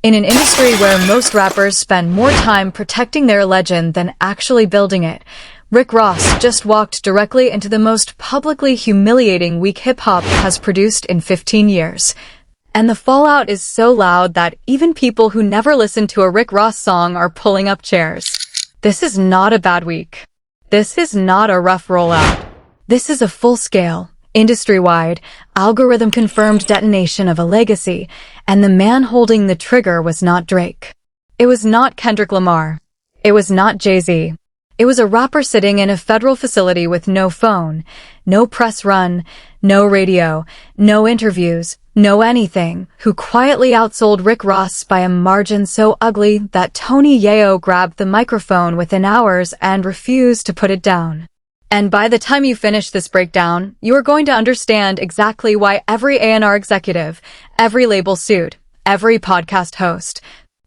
In an industry where most rappers spend more time protecting their legend than actually building it, Rick Ross just walked directly into the most publicly humiliating week hip-hop has produced in 15 years. And the fallout is so loud that even people who never listened to a Rick Ross song are pulling up chairs. This is not a bad week. This is not a rough rollout. This is a full-scale, industry-wide, algorithm-confirmed detonation of a legacy, and the man holding the trigger was not Drake. It was not Kendrick Lamar. It was not Jay-Z. It was a rapper sitting in a federal facility with no phone, no press run, no radio, no interviews, no anything, who quietly outsold Rick Ross by a margin so ugly that Tony Yayo grabbed the microphone within hours and refused to put it down. And by the time you finish this breakdown, you are going to understand exactly why every A&R executive, every label suit, every podcast host,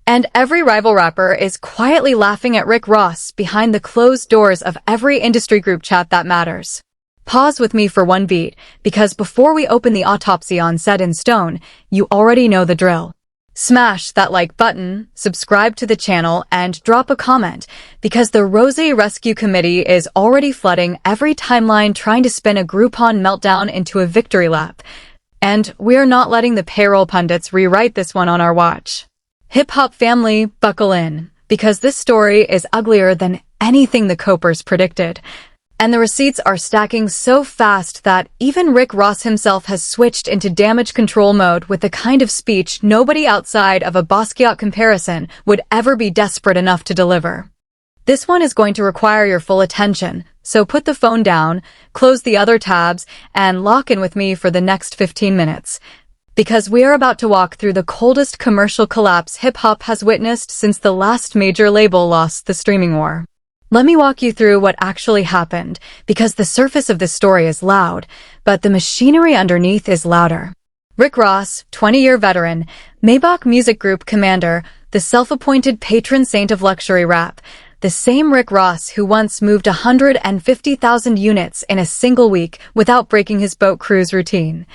and every rival rapper is quietly laughing at Rick Ross behind the closed doors of every industry group chat that matters. Pause with me for one beat, because before we open the autopsy on Set in Stone, you already know the drill. Smash that like button, subscribe to the channel, and drop a comment, because the Rose Rescue Committee is already flooding every timeline trying to spin a Groupon meltdown into a victory lap. And we're not letting the payroll pundits rewrite this one on our watch. Hip-hop family, buckle in, because this story is uglier than anything the Copers predicted. And the receipts are stacking so fast that even Rick Ross himself has switched into damage control mode with the kind of speech nobody outside of a Basquiat comparison would ever be desperate enough to deliver. This one is going to require your full attention, so put the phone down, close the other tabs, and lock in with me for the next 15 minutes. Because we are about to walk through the coldest commercial collapse hip-hop has witnessed since the last major label lost the streaming war. Let me walk you through what actually happened, because the surface of this story is loud, but the machinery underneath is louder. Rick Ross, 20-year veteran, Maybach Music Group commander, the self-appointed patron saint of luxury rap, the same Rick Ross who once moved 150,000 units in a single week without breaking his boat cruise routine,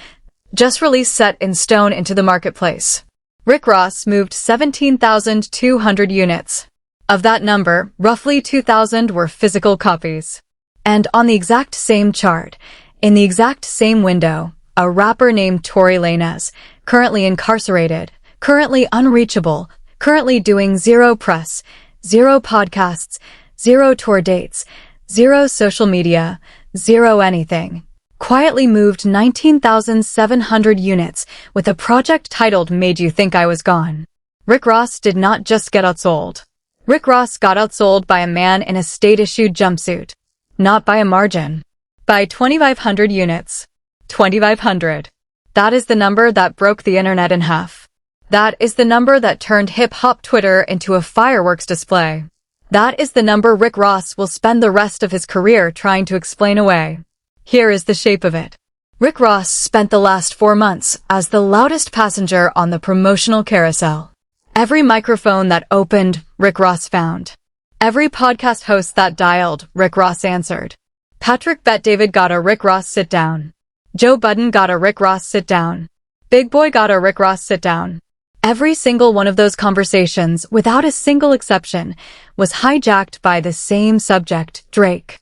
just released Set in Stone into the marketplace. Rick Ross moved 17,200 units. Of that number, roughly 2,000 were physical copies. And on the exact same chart, in the exact same window, a rapper named Tory Lanez, currently incarcerated, currently unreachable, currently doing zero press, zero podcasts, zero tour dates, zero social media, zero anything, quietly moved 19,700 units with a project titled Made You Think I Was Gone. Rick Ross did not just get outsold. Rick Ross got outsold by a man in a state-issued jumpsuit. Not by a margin. By 2,500 units. 2,500. That is the number that broke the internet in half. That is the number that turned hip-hop Twitter into a fireworks display. That is the number Rick Ross will spend the rest of his career trying to explain away. Here is the shape of it. Rick Ross spent the last 4 months as the loudest passenger on the promotional carousel. Every microphone that opened, Rick Ross found. Every podcast host that dialed, Rick Ross answered. Patrick Bet-David got a Rick Ross sit-down. Joe Budden got a Rick Ross sit-down. Big Boy got a Rick Ross sit-down. Every single one of those conversations, without a single exception, was hijacked by the same subject, Drake.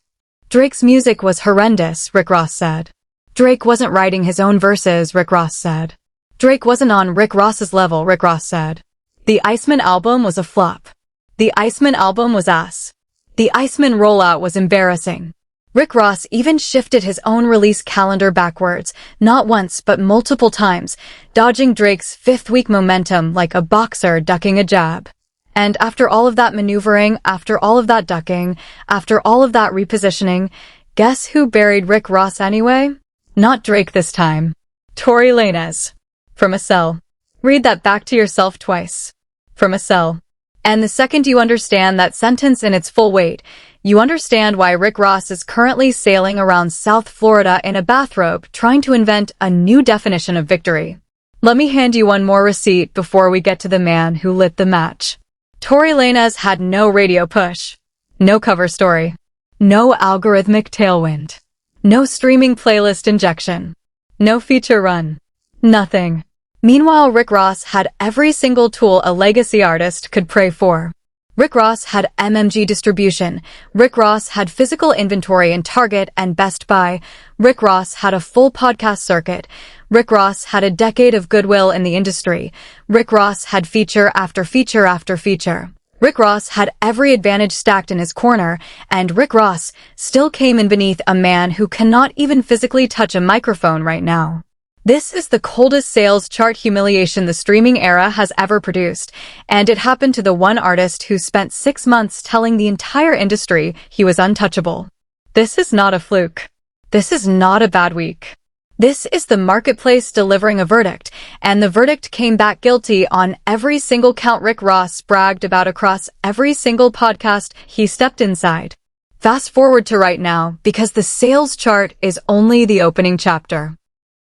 Drake's music was horrendous, Rick Ross said. Drake wasn't writing his own verses, Rick Ross said. Drake wasn't on Rick Ross's level, Rick Ross said. The Iceman album was a flop. The Iceman album was ass. The Iceman rollout was embarrassing. Rick Ross even shifted his own release calendar backwards, not once but multiple times, dodging Drake's fifth-week momentum like a boxer ducking a jab. And after all of that maneuvering, after all of that ducking, after all of that repositioning, guess who buried Rick Ross anyway? Not Drake this time. Tory Lanez. From a cell. Read that back to yourself twice. From a cell. And the second you understand that sentence in its full weight, you understand why Rick Ross is currently sailing around South Florida in a bathrobe trying to invent a new definition of victory. Let me hand you one more receipt before we get to the man who lit the match. Tory Lanez had no radio push. No cover story. No algorithmic tailwind. No streaming playlist injection. No feature run. Nothing. Meanwhile, Rick Ross had every single tool a legacy artist could pray for. Rick Ross had MMG distribution. Rick Ross had physical inventory in Target and Best Buy. Rick Ross had a full podcast circuit. Rick Ross had a decade of goodwill in the industry. Rick Ross had feature after feature after feature. Rick Ross had every advantage stacked in his corner, and Rick Ross still came in beneath a man who cannot even physically touch a microphone right now. This is the coldest sales chart humiliation the streaming era has ever produced, and it happened to the one artist who spent 6 months telling the entire industry he was untouchable. This is not a fluke. This is not a bad week. This is the marketplace delivering a verdict, and the verdict came back guilty on every single count Rick Ross bragged about across every single podcast he stepped inside. Fast forward to right now, because the sales chart is only the opening chapter.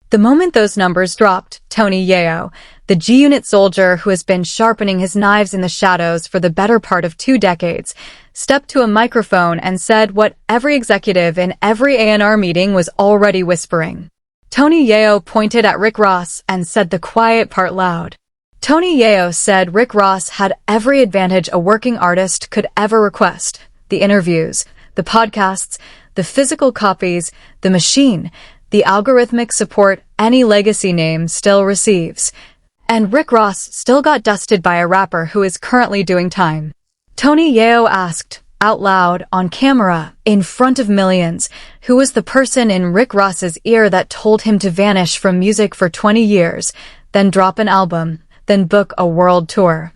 The moment those numbers dropped, Tony Yeo, the G-Unit soldier who has been sharpening his knives in the shadows for the better part of 2 decades, stepped to a microphone and said what every executive in every A&R meeting was already whispering. Tony Yeo pointed at Rick Ross and said the quiet part loud. Tony Yeo said Rick Ross had every advantage a working artist could ever request: the interviews, the podcasts, the physical copies, the machine, the algorithmic support any legacy name still receives. And Rick Ross still got dusted by a rapper who is currently doing time. Tony Yeo asked, out loud, on camera, in front of millions, who was the person in Rick Ross's ear that told him to vanish from music for 20 years, then drop an album, then book a world tour,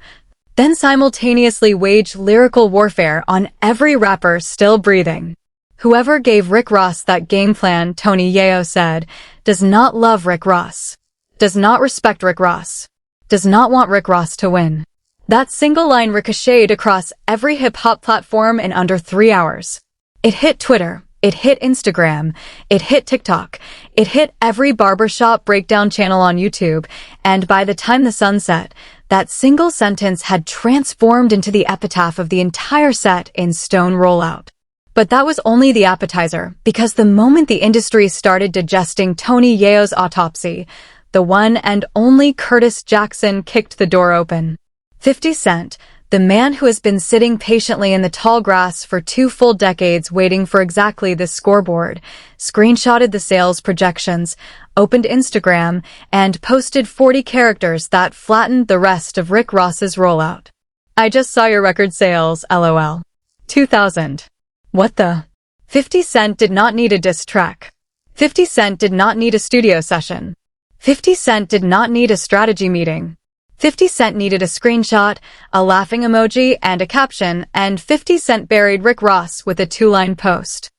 then simultaneously wage lyrical warfare on every rapper still breathing. Whoever gave Rick Ross that game plan, Tony Yeo said, does not love Rick Ross, does not respect Rick Ross, does not want Rick Ross to win. That single line ricocheted across every hip-hop platform in under 3 hours. It hit Twitter, it hit Instagram, it hit TikTok, it hit every barbershop breakdown channel on YouTube, and by the time the sun set, that single sentence had transformed into the epitaph of the entire set in stone rollout. But that was only the appetizer, because the moment the industry started digesting Tony Yeo's autopsy, the one and only Curtis Jackson kicked the door open. 50 Cent, the man who has been sitting patiently in the tall grass for 2 full decades waiting for exactly this scoreboard, screenshotted the sales projections, opened Instagram, and posted 40 characters that flattened the rest of Rick Ross's rollout. I just saw your record sales, LOL. 2000. What the? 50 Cent did not need a diss track. 50 Cent did not need a studio session. 50 Cent did not need a strategy meeting. 50 Cent needed a screenshot, a laughing emoji, and a caption, and 50 Cent buried Rick Ross with a 2-line post.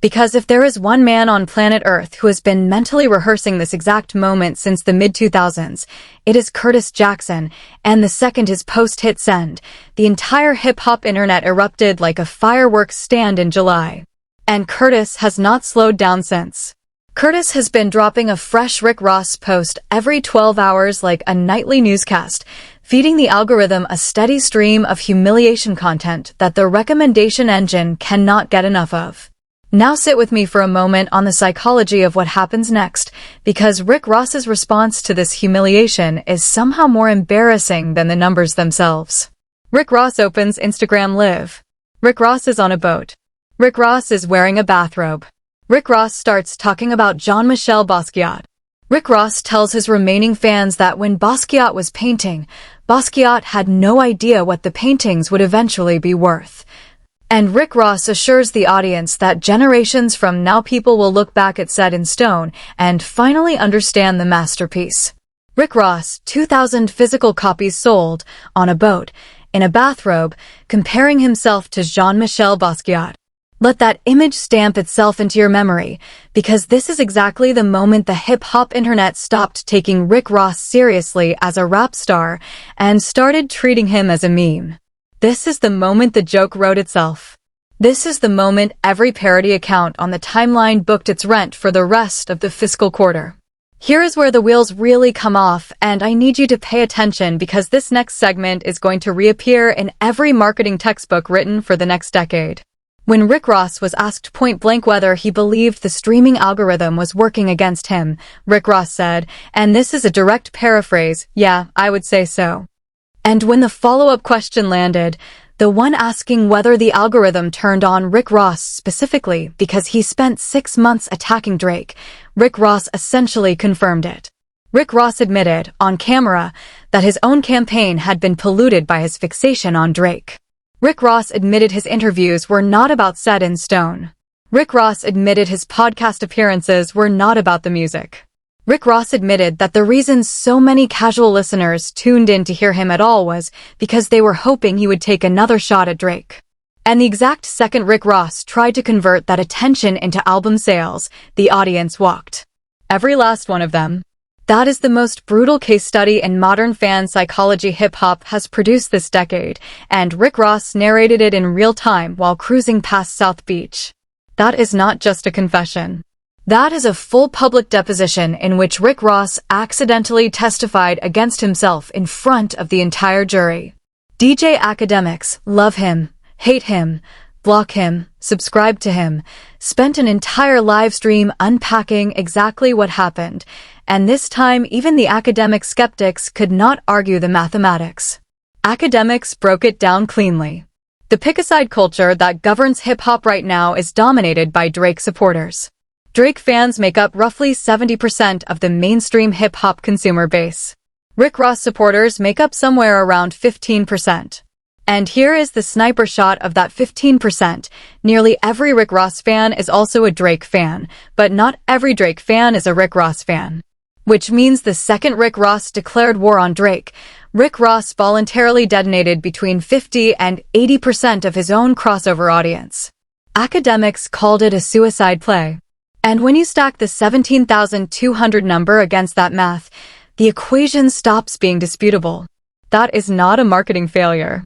Because if there is one man on planet Earth who has been mentally rehearsing this exact moment since the mid-2000s, it is Curtis Jackson, and the second his post hit send, the entire hip-hop internet erupted like a fireworks stand in July. And Curtis has not slowed down since. Curtis has been dropping a fresh Rick Ross post every 12 hours like a nightly newscast, feeding the algorithm a steady stream of humiliation content that the recommendation engine cannot get enough of. Now sit with me for a moment on the psychology of what happens next, because Rick Ross's response to this humiliation is somehow more embarrassing than the numbers themselves. Rick Ross opens Instagram Live. Rick Ross is on a boat. Rick Ross is wearing a bathrobe. Rick Ross starts talking about Jean-Michel Basquiat. Rick Ross tells his remaining fans that when Basquiat was painting, Basquiat had no idea what the paintings would eventually be worth. And Rick Ross assures the audience that generations from now people will look back at Set in Stone and finally understand the masterpiece. Rick Ross, 2,000 physical copies sold, on a boat, in a bathrobe, comparing himself to Jean-Michel Basquiat. Let that image stamp itself into your memory, because this is exactly the moment the hip-hop internet stopped taking Rick Ross seriously as a rap star and started treating him as a meme. This is the moment the joke wrote itself. This is the moment every parody account on the timeline booked its rent for the rest of the fiscal quarter. Here is where the wheels really come off, and I need you to pay attention because this next segment is going to reappear in every marketing textbook written for the next decade. When Rick Ross was asked point-blank whether he believed the streaming algorithm was working against him, Rick Ross said, and this is a direct paraphrase, "Yeah, I would say so." And when the follow-up question landed, the one asking whether the algorithm turned on Rick Ross specifically because he spent 6 months attacking Drake, Rick Ross essentially confirmed it. Rick Ross admitted, on camera, that his own campaign had been polluted by his fixation on Drake. Rick Ross admitted his interviews were not about Set in Stone. Rick Ross admitted his podcast appearances were not about the music. Rick Ross admitted that the reason so many casual listeners tuned in to hear him at all was because they were hoping he would take another shot at Drake. And the exact second Rick Ross tried to convert that attention into album sales, the audience walked. Every last one of them. That is the most brutal case study in modern fan psychology hip-hop has produced this decade, and Rick Ross narrated it in real time while cruising past South Beach. That is not just a confession. That is a full public deposition in which Rick Ross accidentally testified against himself in front of the entire jury. DJ academics love him, hate him, block him, subscribe to him, spent an entire live stream unpacking exactly what happened, and this time even the academic skeptics could not argue the mathematics. Academics broke it down cleanly. The pick-a-side culture that governs hip-hop right now is dominated by Drake supporters. Drake fans make up roughly 70% of the mainstream hip-hop consumer base. Rick Ross supporters make up somewhere around 15%. And here is the sniper shot of that 15%. Nearly every Rick Ross fan is also a Drake fan, but not every Drake fan is a Rick Ross fan. Which means the second Rick Ross declared war on Drake, Rick Ross voluntarily detonated between 50 and 80% of his own crossover audience. Academics called it a suicide play. And when you stack the 17,200 number against that math, the equation stops being disputable. That is not a marketing failure.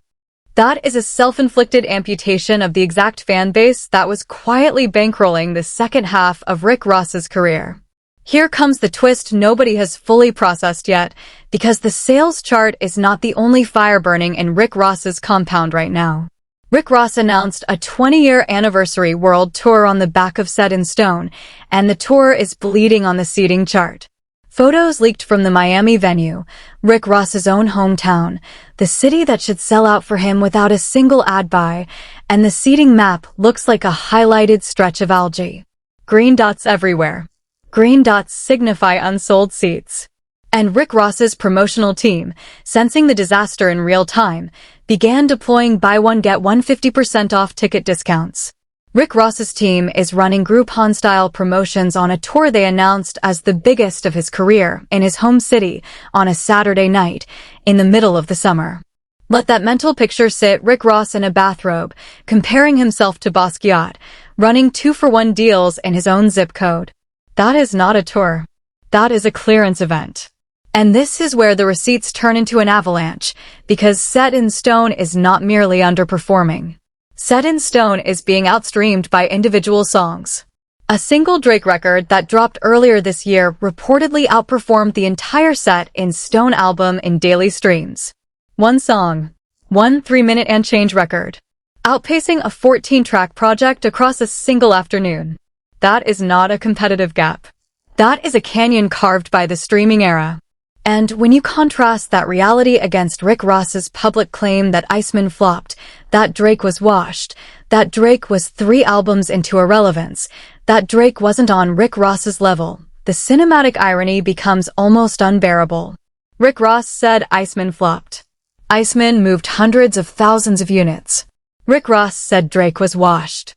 That is a self-inflicted amputation of the exact fan base that was quietly bankrolling the second half of Rick Ross's career. Here comes the twist nobody has fully processed yet, because the sales chart is not the only fire burning in Rick Ross's compound right now. Rick Ross announced a 20-year anniversary world tour on the back of Set in Stone, and the tour is bleeding on the seating chart. Photos leaked from the Miami venue, Rick Ross's own hometown, the city that should sell out for him without a single ad buy, and the seating map looks like a highlighted stretch of algae. Green dots everywhere. Green dots signify unsold seats. And Rick Ross's promotional team, sensing the disaster in real time, began deploying buy one get one 50% off ticket discounts. Rick Ross's team is running Groupon-style promotions on a tour they announced as the biggest of his career in his home city on a Saturday night in the middle of the summer. Let that mental picture sit: Rick Ross in a bathrobe, comparing himself to Basquiat, running 2-for-1 deals in his own zip code. That is not a tour. That is a clearance event. And this is where the receipts turn into an avalanche, because Set in Stone is not merely underperforming. Set in Stone is being outstreamed by individual songs. A single Drake record that dropped earlier this year reportedly outperformed the entire Set in Stone album in daily streams. One song. One 3-minute and change record. Outpacing a 14-track project across a single afternoon. That is not a competitive gap. That is a canyon carved by the streaming era. And when you contrast that reality against Rick Ross's public claim that Iceman flopped, that Drake was washed, that Drake was 3 albums into irrelevance, that Drake wasn't on Rick Ross's level, the cinematic irony becomes almost unbearable. Rick Ross said Iceman flopped. Iceman moved hundreds of thousands of units. Rick Ross said Drake was washed.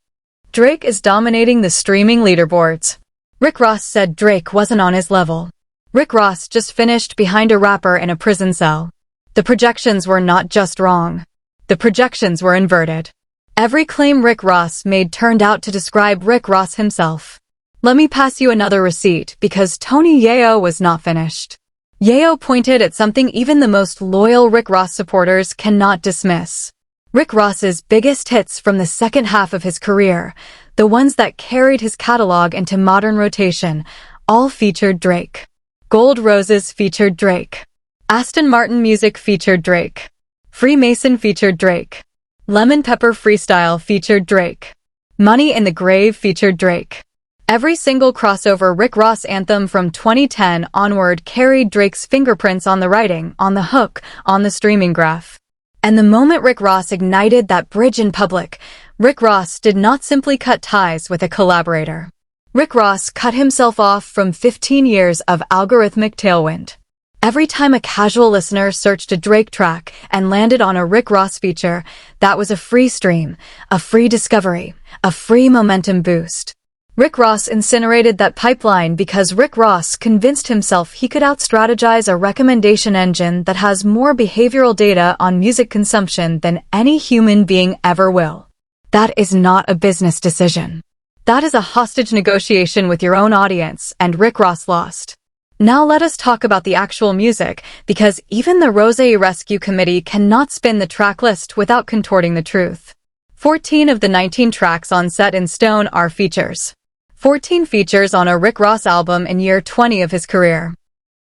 Drake is dominating the streaming leaderboards. Rick Ross said Drake wasn't on his level. Rick Ross just finished behind a rapper in a prison cell. The projections were not just wrong. The projections were inverted. Every claim Rick Ross made turned out to describe Rick Ross himself. Let me pass you another receipt, because Tony Yayo was not finished. Yayo pointed at something even the most loyal Rick Ross supporters cannot dismiss. Rick Ross's biggest hits from the second half of his career, the ones that carried his catalog into modern rotation, all featured Drake. Gold Roses featured Drake. Aston Martin Music featured Drake. Freemason featured Drake. Lemon Pepper Freestyle featured Drake. Money in the Grave featured Drake. Every single crossover Rick Ross anthem from 2010 onward carried Drake's fingerprints on the writing, on the hook, on the streaming graph. And the moment Rick Ross ignited that bridge in public, Rick Ross did not simply cut ties with a collaborator. Rick Ross cut himself off from 15 years of algorithmic tailwind. Every time a casual listener searched a Drake track and landed on a Rick Ross feature, that was a free stream, a free discovery, a free momentum boost. Rick Ross incinerated that pipeline because Rick Ross convinced himself he could out-strategize a recommendation engine that has more behavioral data on music consumption than any human being ever will. That is not a business decision. That is a hostage negotiation with your own audience, and Rick Ross lost. Now let us talk about the actual music, because even the Rosé Rescue Committee cannot spin the track list without contorting the truth. 14 of the 19 tracks on Set in Stone are features. 14 features on a Rick Ross album in year 20 of his career.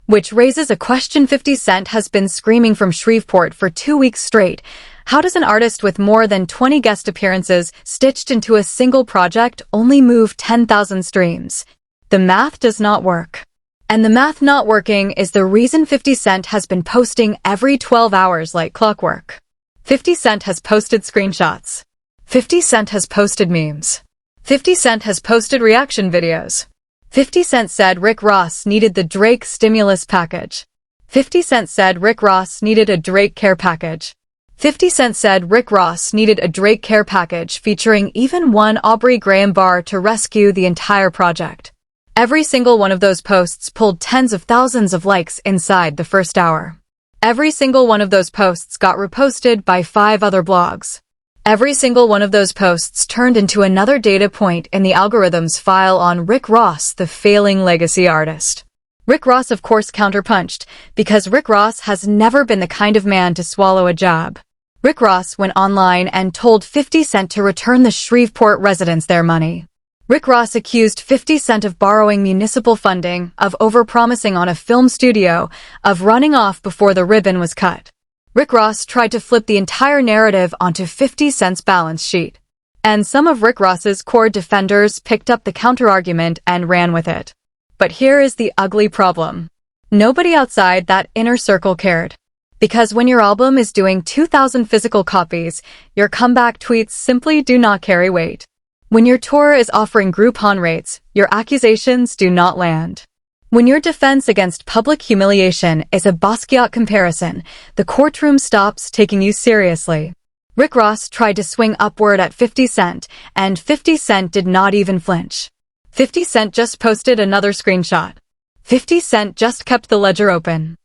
Which raises a question 50 Cent has been screaming from Shreveport for 2 weeks straight. How does an artist with more than 20 guest appearances stitched into a single project only move 10,000 streams? The math does not work. And the math not working is the reason 50 Cent has been posting every 12 hours like clockwork. 50 Cent has posted screenshots. 50 Cent has posted memes. 50 Cent has posted reaction videos. 50 Cent said Rick Ross needed the Drake stimulus package. 50 Cent said Rick Ross needed a Drake care package. 50 Cent said Rick Ross needed a Drake care package featuring even one Aubrey Graham bar to rescue the entire project. Every single one of those posts pulled tens of thousands of likes inside the first hour. Every single one of those posts got reposted by 5 other blogs. Every single one of those posts turned into another data point in the algorithm's file on Rick Ross, the failing legacy artist. Rick Ross of course counterpunched, because Rick Ross has never been the kind of man to swallow a jab. Rick Ross went online and told 50 Cent to return the Shreveport residents their money. Rick Ross accused 50 Cent of borrowing municipal funding, of overpromising on a film studio, of running off before the ribbon was cut. Rick Ross tried to flip the entire narrative onto 50 Cent's balance sheet. And some of Rick Ross's core defenders picked up the counterargument and ran with it. But here is the ugly problem. Nobody outside that inner circle cared. Because when your album is doing 2,000 physical copies, your comeback tweets simply do not carry weight. When your tour is offering Groupon rates, your accusations do not land. When your defense against public humiliation is a Basquiat comparison, the courtroom stops taking you seriously. Rick Ross tried to swing upward at 50 Cent, and 50 Cent did not even flinch. 50 Cent just posted another screenshot. 50 Cent just kept the ledger open.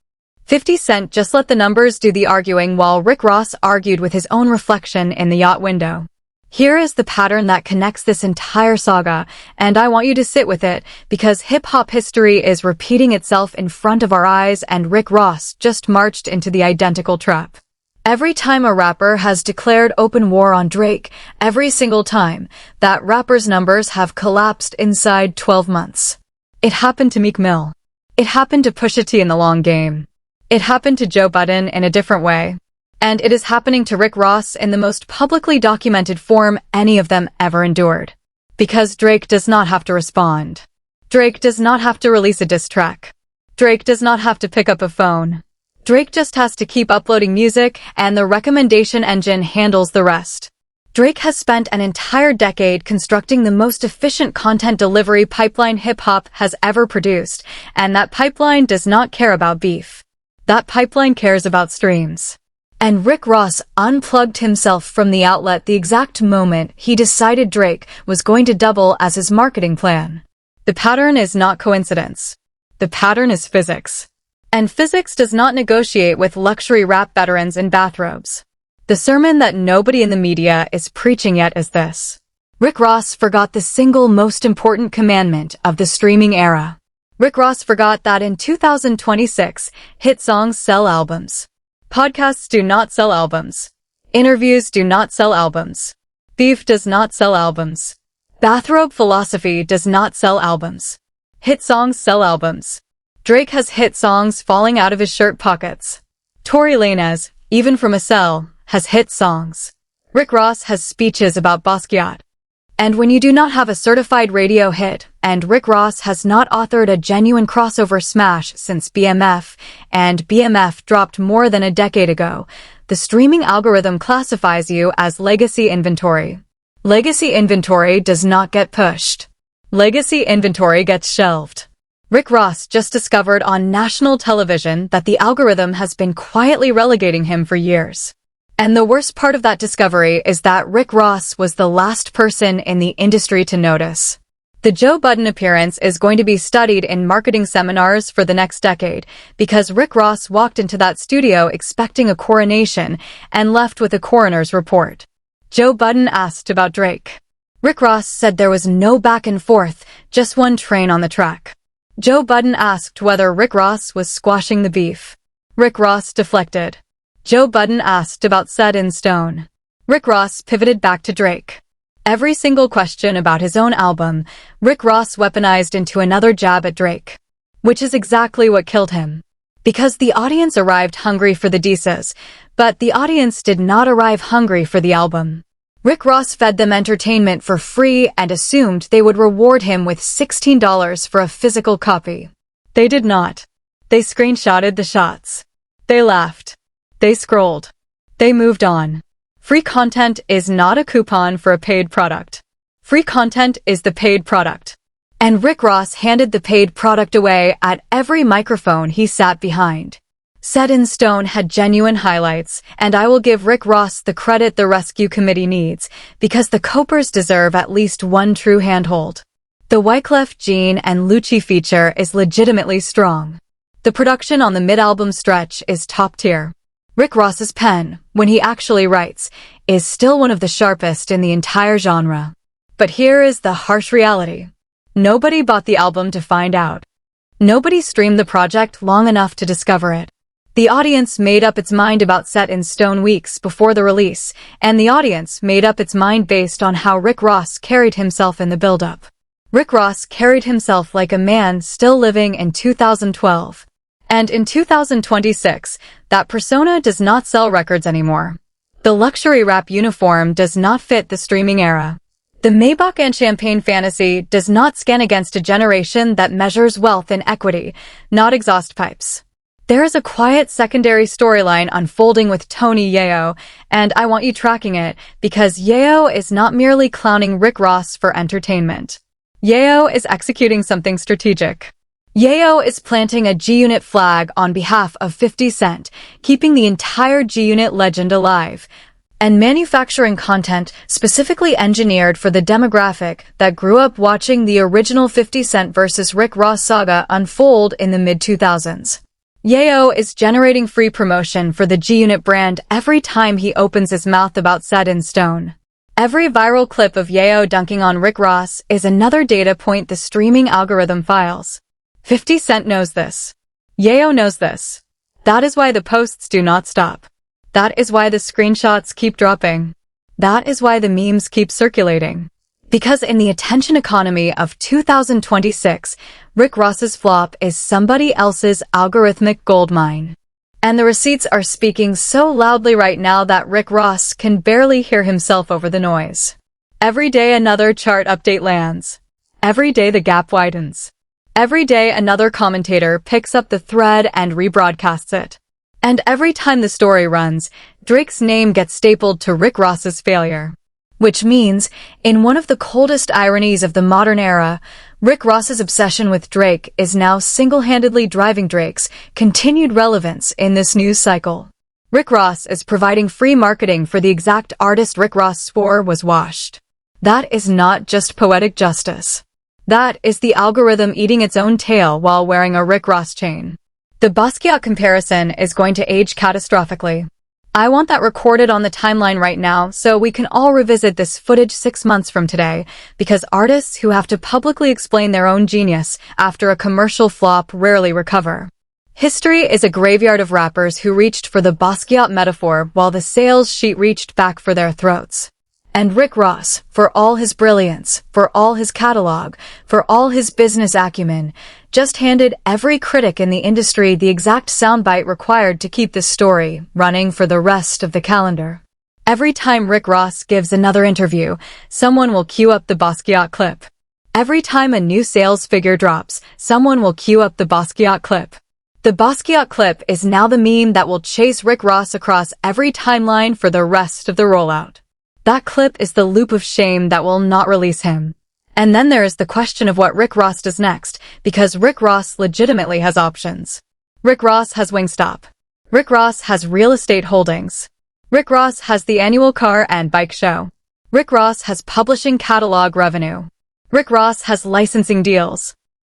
50 Cent just let the numbers do the arguing while Rick Ross argued with his own reflection in the yacht window. Here is the pattern that connects this entire saga, and I want you to sit with it, because hip-hop history is repeating itself in front of our eyes and Rick Ross just marched into the identical trap. Every time a rapper has declared open war on Drake, every single time, that rapper's numbers have collapsed inside 12 months. It happened to Meek Mill. It happened to Pusha T in the long game. It happened to Joe Budden in a different way. And it is happening to Rick Ross in the most publicly documented form any of them ever endured. Because Drake does not have to respond. Drake does not have to release a diss track. Drake does not have to pick up a phone. Drake just has to keep uploading music, and the recommendation engine handles the rest. Drake has spent an entire decade constructing the most efficient content delivery pipeline hip-hop has ever produced, and that pipeline does not care about beef. That pipeline cares about streams. And Rick Ross unplugged himself from the outlet the exact moment he decided Drake was going to double as his marketing plan. The pattern is not coincidence. The pattern is physics. And physics does not negotiate with luxury rap veterans in bathrobes. The sermon that nobody in the media is preaching yet is this. Rick Ross forgot the single most important commandment of the streaming era. Rick Ross forgot that in 2026, hit songs sell albums. Podcasts do not sell albums. Interviews do not sell albums. Beef does not sell albums. Bathrobe philosophy does not sell albums. Hit songs sell albums. Drake has hit songs falling out of his shirt pockets. Tory Lanez, even from a cell, has hit songs. Rick Ross has speeches about Basquiat. And when you do not have a certified radio hit, and Rick Ross has not authored a genuine crossover smash since BMF, and BMF dropped more than a decade ago, the streaming algorithm classifies you as legacy inventory. Legacy inventory does not get pushed. Legacy inventory gets shelved. Rick Ross just discovered on national television that the algorithm has been quietly relegating him for years. And the worst part of that discovery is that Rick Ross was the last person in the industry to notice. The Joe Budden appearance is going to be studied in marketing seminars for the next decade because Rick Ross walked into that studio expecting a coronation and left with a coroner's report. Joe Budden asked about Drake. Rick Ross said there was no back and forth, just one train on the track. Joe Budden asked whether Rick Ross was squashing the beef. Rick Ross deflected. Joe Budden asked about Set in Stone. Rick Ross pivoted back to Drake. Every single question about his own album, Rick Ross weaponized into another jab at Drake. Which is exactly what killed him. Because the audience arrived hungry for the disses, but the audience did not arrive hungry for the album. Rick Ross fed them entertainment for free and assumed they would reward him with $16 for a physical copy. They did not. They screenshotted the shots. They laughed. They scrolled. They moved on. Free content is not a coupon for a paid product. Free content is the paid product. And Rick Ross handed the paid product away at every microphone he sat behind. Set in Stone had genuine highlights, and I will give Rick Ross the credit the rescue committee needs, because the Copers deserve at least one true handhold. The Wyclef Jean and Lucci feature is legitimately strong. The production on the mid-album stretch is top tier. Rick Ross's pen, when he actually writes, is still one of the sharpest in the entire genre. But here is the harsh reality. Nobody bought the album to find out. Nobody streamed the project long enough to discover it. The audience made up its mind about Set in Stone weeks before the release, and the audience made up its mind based on how Rick Ross carried himself in the build-up. Rick Ross carried himself like a man still living in 2012. And in 2026, that persona does not sell records anymore. The luxury rap uniform does not fit the streaming era. The Maybach and Champagne fantasy does not scan against a generation that measures wealth in equity, not exhaust pipes. There is a quiet secondary storyline unfolding with Tony Yayo, and I want you tracking it because Yayo is not merely clowning Rick Ross for entertainment. Yayo is executing something strategic. Yayo is planting a G-Unit flag on behalf of 50 Cent, keeping the entire G-Unit legend alive, and manufacturing content specifically engineered for the demographic that grew up watching the original 50 Cent versus Rick Ross saga unfold in the mid-2000s. Yayo is generating free promotion for the G-Unit brand every time he opens his mouth about Set in Stone. Every viral clip of Yayo dunking on Rick Ross is another data point the streaming algorithm files. 50 Cent knows this. Yayo knows this. That is why the posts do not stop. That is why the screenshots keep dropping. That is why the memes keep circulating. Because in the attention economy of 2026, Rick Ross's flop is somebody else's algorithmic goldmine. And the receipts are speaking so loudly right now that Rick Ross can barely hear himself over the noise. Every day another chart update lands. Every day the gap widens. Every day another commentator picks up the thread and rebroadcasts it. And every time the story runs, Drake's name gets stapled to Rick Ross's failure. Which means, in one of the coldest ironies of the modern era, Rick Ross's obsession with Drake is now single-handedly driving Drake's continued relevance in this news cycle. Rick Ross is providing free marketing for the exact artist Rick Ross swore was washed. That is not just poetic justice. That is the algorithm eating its own tail while wearing a Rick Ross chain. The Basquiat comparison is going to age catastrophically. I want that recorded on the timeline right now so we can all revisit this footage 6 months from today, because artists who have to publicly explain their own genius after a commercial flop rarely recover. History is a graveyard of rappers who reached for the Basquiat metaphor while the sales sheet reached back for their throats. And Rick Ross, for all his brilliance, for all his catalog, for all his business acumen, just handed every critic in the industry the exact soundbite required to keep this story running for the rest of the calendar. Every time Rick Ross gives another interview, someone will cue up the Basquiat clip. Every time a new sales figure drops, someone will cue up the Basquiat clip. The Basquiat clip is now the meme that will chase Rick Ross across every timeline for the rest of the rollout. That clip is the loop of shame that will not release him. And then there is the question of what Rick Ross does next, because Rick Ross legitimately has options. Rick Ross has Wingstop. Rick Ross has real estate holdings. Rick Ross has the annual car and bike show. Rick Ross has publishing catalog revenue. Rick Ross has licensing deals.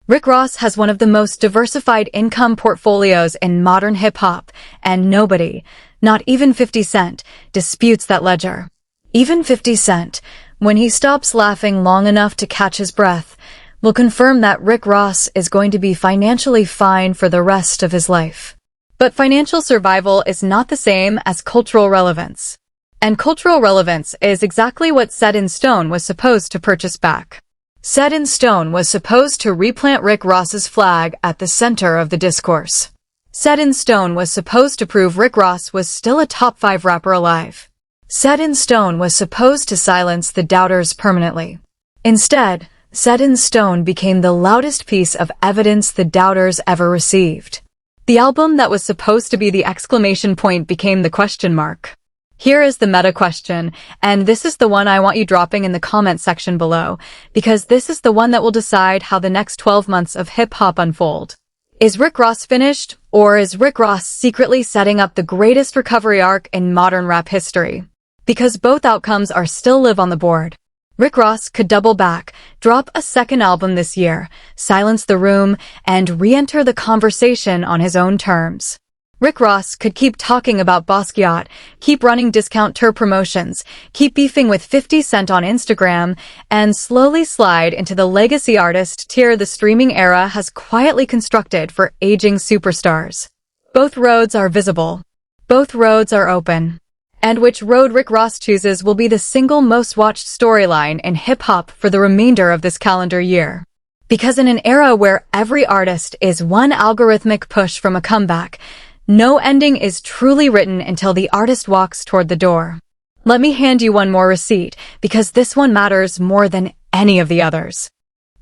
Rick Ross has one of the most diversified income portfolios in modern hip-hop, and nobody, not even 50 Cent, disputes that ledger. Even 50 Cent, when he stops laughing long enough to catch his breath, will confirm that Rick Ross is going to be financially fine for the rest of his life. But financial survival is not the same as cultural relevance. And cultural relevance is exactly what Set in Stone was supposed to purchase back. Set in Stone was supposed to replant Rick Ross's flag at the center of the discourse. Set in Stone was supposed to prove Rick Ross was still a top 5 rapper alive. Set in Stone was supposed to silence the doubters permanently. Instead, Set in Stone became the loudest piece of evidence the doubters ever received. The album that was supposed to be the exclamation point became the question mark. Here is the meta question, and this is the one I want you dropping in the comment section below, because this is the one that will decide how the next 12 months of hip-hop unfold. Is Rick Ross finished, or is Rick Ross secretly setting up the greatest recovery arc in modern rap history? Because both outcomes are still live on the board. Rick Ross could double back, drop a second album this year, silence the room, and re-enter the conversation on his own terms. Rick Ross could keep talking about Basquiat, keep running discount tour promotions, keep beefing with 50 Cent on Instagram, and slowly slide into the legacy artist tier the streaming era has quietly constructed for aging superstars. Both roads are visible. Both roads are open. And which road Rick Ross chooses will be the single most watched storyline in hip-hop for the remainder of this calendar year. Because in an era where every artist is one algorithmic push from a comeback, no ending is truly written until the artist walks toward the door. Let me hand you one more receipt, because this one matters more than any of the others.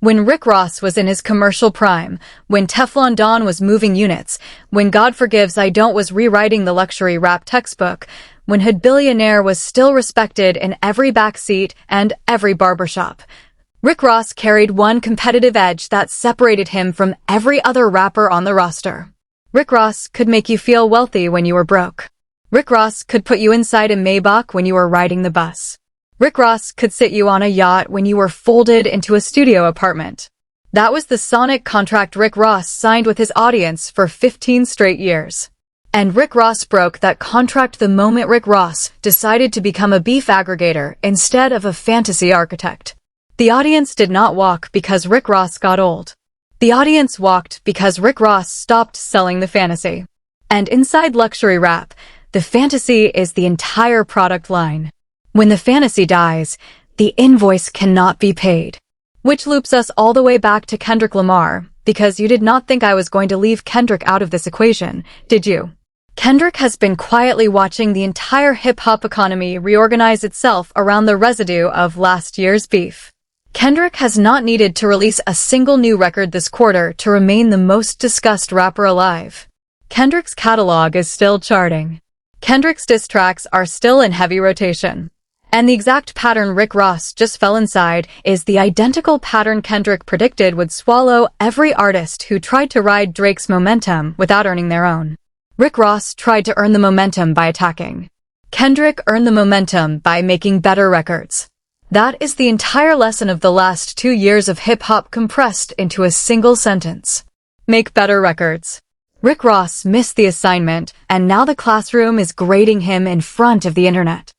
When Rick Ross was in his commercial prime, when Teflon Don was moving units, when God Forgives I Don't was rewriting the luxury rap textbook, when Hood Billionaire was still respected in every backseat and every barbershop, Rick Ross carried one competitive edge that separated him from every other rapper on the roster. Rick Ross could make you feel wealthy when you were broke. Rick Ross could put you inside a Maybach when you were riding the bus. Rick Ross could sit you on a yacht when you were folded into a studio apartment. That was the sonic contract Rick Ross signed with his audience for 15 straight years. And Rick Ross broke that contract the moment Rick Ross decided to become a beef aggregator instead of a fantasy architect. The audience did not walk because Rick Ross got old. The audience walked because Rick Ross stopped selling the fantasy. And inside luxury rap, the fantasy is the entire product line. When the fantasy dies, the invoice cannot be paid. Which loops us all the way back to Kendrick Lamar, because you did not think I was going to leave Kendrick out of this equation, did you? Kendrick has been quietly watching the entire hip-hop economy reorganize itself around the residue of last year's beef. Kendrick has not needed to release a single new record this quarter to remain the most discussed rapper alive. Kendrick's catalog is still charting. Kendrick's diss tracks are still in heavy rotation. And the exact pattern Rick Ross just fell inside is the identical pattern Kendrick predicted would swallow every artist who tried to ride Drake's momentum without earning their own. Rick Ross tried to earn the momentum by attacking. Kendrick earned the momentum by making better records. That is the entire lesson of the last 2 years of hip-hop compressed into a single sentence. Make better records. Rick Ross missed the assignment, and now the classroom is grading him in front of the internet.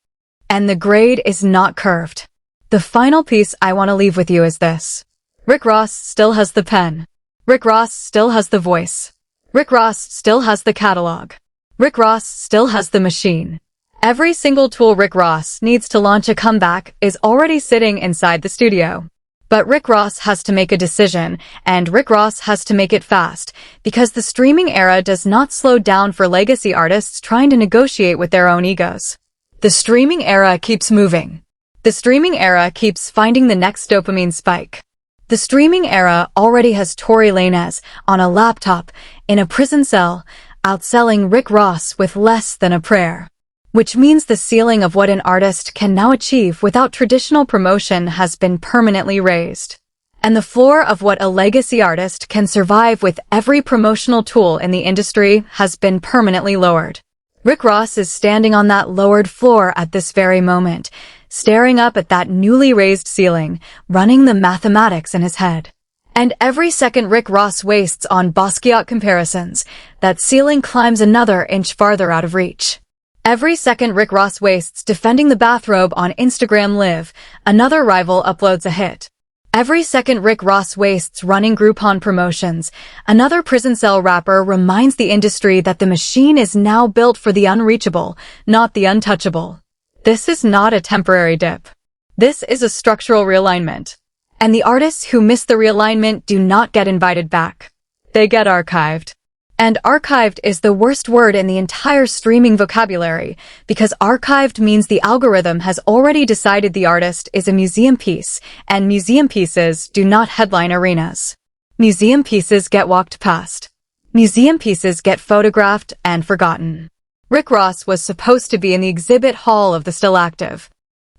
And the grade is not curved. The final piece I want to leave with you is this. Rick Ross still has the pen. Rick Ross still has the voice. Rick Ross still has the catalog. Rick Ross still has the machine. Every single tool Rick Ross needs to launch a comeback is already sitting inside the studio. But Rick Ross has to make a decision, and Rick Ross has to make it fast, because the streaming era does not slow down for legacy artists trying to negotiate with their own egos. The streaming era keeps moving. The streaming era keeps finding the next dopamine spike. The streaming era already has Tory Lanez on a laptop in a prison cell, outselling Rick Ross with less than a prayer. Which means the ceiling of what an artist can now achieve without traditional promotion has been permanently raised. And the floor of what a legacy artist can survive with every promotional tool in the industry has been permanently lowered. Rick Ross is standing on that lowered floor at this very moment, staring up at that newly raised ceiling, running the mathematics in his head. And every second Rick Ross wastes on Basquiat comparisons, that ceiling climbs another inch farther out of reach. Every second Rick Ross wastes defending the bathrobe on Instagram Live, another rival uploads a hit. Every second Rick Ross wastes running Groupon promotions, another prison cell rapper reminds the industry that the machine is now built for the unreachable, not the untouchable. This is not a temporary dip. This is a structural realignment. And the artists who miss the realignment do not get invited back. They get archived. And archived is the worst word in the entire streaming vocabulary, because archived means the algorithm has already decided the artist is a museum piece, and museum pieces do not headline arenas. Museum pieces get walked past. Museum pieces get photographed and forgotten. Rick Ross was supposed to be in the exhibit hall of the still active.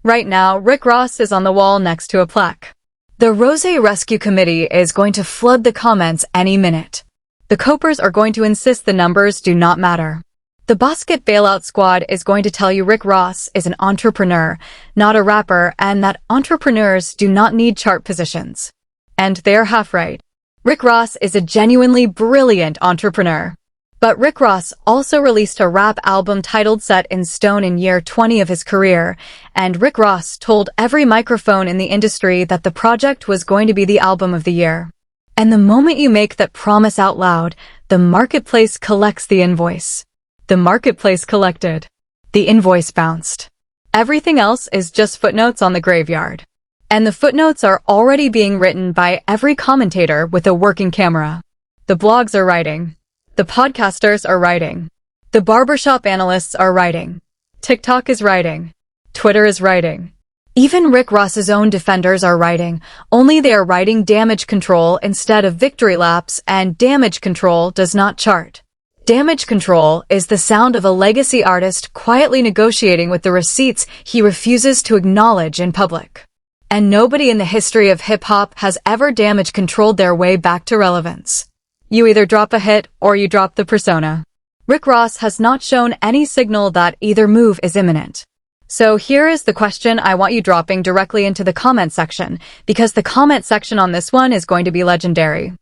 Right now, Rick Ross is on the wall next to a plaque. The Rose Rescue Committee is going to flood the comments any minute. The Copers are going to insist the numbers do not matter. The Basket Bailout Squad is going to tell you Rick Ross is an entrepreneur, not a rapper, and that entrepreneurs do not need chart positions. And they're half right. Rick Ross is a genuinely brilliant entrepreneur. But Rick Ross also released a rap album titled Set in Stone in year 20 of his career, and Rick Ross told every microphone in the industry that the project was going to be the album of the year. And the moment you make that promise out loud, the marketplace collects the invoice. The marketplace collected. The invoice bounced. Everything else is just footnotes on the graveyard. And the footnotes are already being written by every commentator with a working camera. The blogs are writing. The podcasters are writing. The barbershop analysts are writing. TikTok is writing. Twitter is writing. Even Rick Ross's own defenders are writing, only they are writing damage control instead of victory laps, and damage control does not chart. Damage control is the sound of a legacy artist quietly negotiating with the receipts he refuses to acknowledge in public. And nobody in the history of hip-hop has ever damage controlled their way back to relevance. You either drop a hit or you drop the persona. Rick Ross has not shown any signal that either move is imminent. So here is the question I want you dropping directly into the comment section, because the comment section on this one is going to be legendary.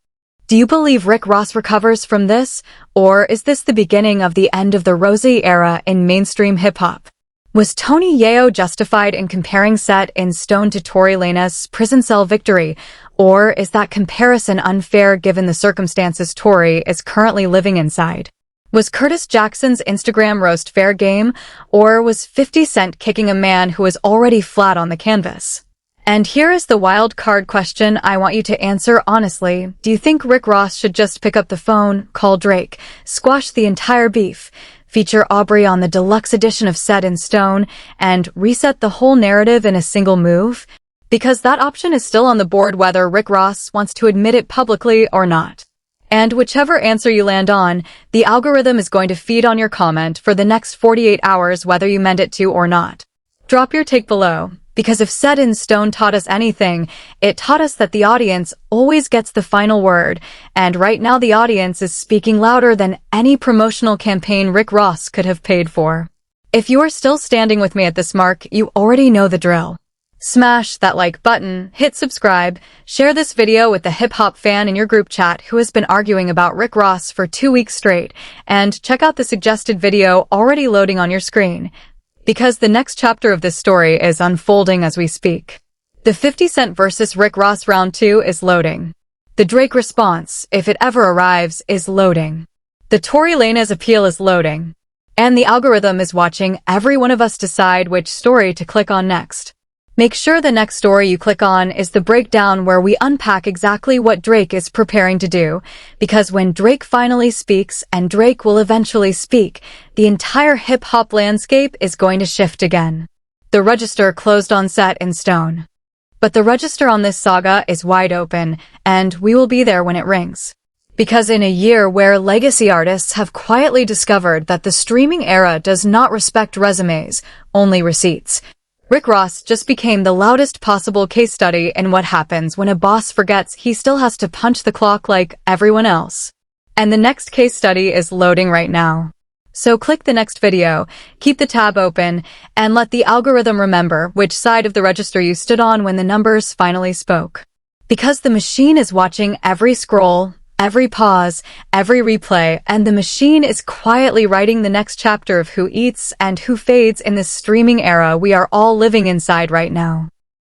Do you believe Rick Ross recovers from this, or is this the beginning of the end of the Rose era in mainstream hip-hop? Was Tony Yayo justified in comparing Set in Stone to Tory Lanez's prison cell victory, or is that comparison unfair given the circumstances Tory is currently living inside? Was Curtis Jackson's Instagram roast fair game, or was 50 Cent kicking a man who was already flat on the canvas? And here is the wild card question I want you to answer honestly. Do you think Rick Ross should just pick up the phone, call Drake, squash the entire beef, feature Aubrey on the deluxe edition of Set in Stone, and reset the whole narrative in a single move? Because that option is still on the board whether Rick Ross wants to admit it publicly or not. And whichever answer you land on, the algorithm is going to feed on your comment for the next 48 hours whether you meant it to or not. Drop your take below, because if Set in Stone taught us anything, it taught us that the audience always gets the final word, and right now the audience is speaking louder than any promotional campaign Rick Ross could have paid for. If you are still standing with me at this mark, you already know the drill. Smash that like button, hit subscribe, share this video with the hip-hop fan in your group chat who has been arguing about Rick Ross for 2 weeks straight, and check out the suggested video already loading on your screen, because the next chapter of this story is unfolding as we speak. The 50 Cent versus Rick Ross round 2 is loading. The Drake response, if it ever arrives, is loading. The Tory Lanez appeal is loading. And the algorithm is watching every one of us decide which story to click on next. Make sure the next story you click on is the breakdown where we unpack exactly what Drake is preparing to do, because when Drake finally speaks, and Drake will eventually speak, the entire hip-hop landscape is going to shift again. The register closed on set in stone. But the register on this saga is wide open, and we will be there when it rings. Because in a year where legacy artists have quietly discovered that the streaming era does not respect resumes, only receipts, Rick Ross just became the loudest possible case study in what happens when a boss forgets he still has to punch the clock like everyone else. And the next case study is loading right now. So click the next video, keep the tab open, and let the algorithm remember which side of the register you stood on when the numbers finally spoke. Because the machine is watching every scroll, every pause, every replay, and the machine is quietly writing the next chapter of who eats and who fades in this streaming era we are all living inside right now.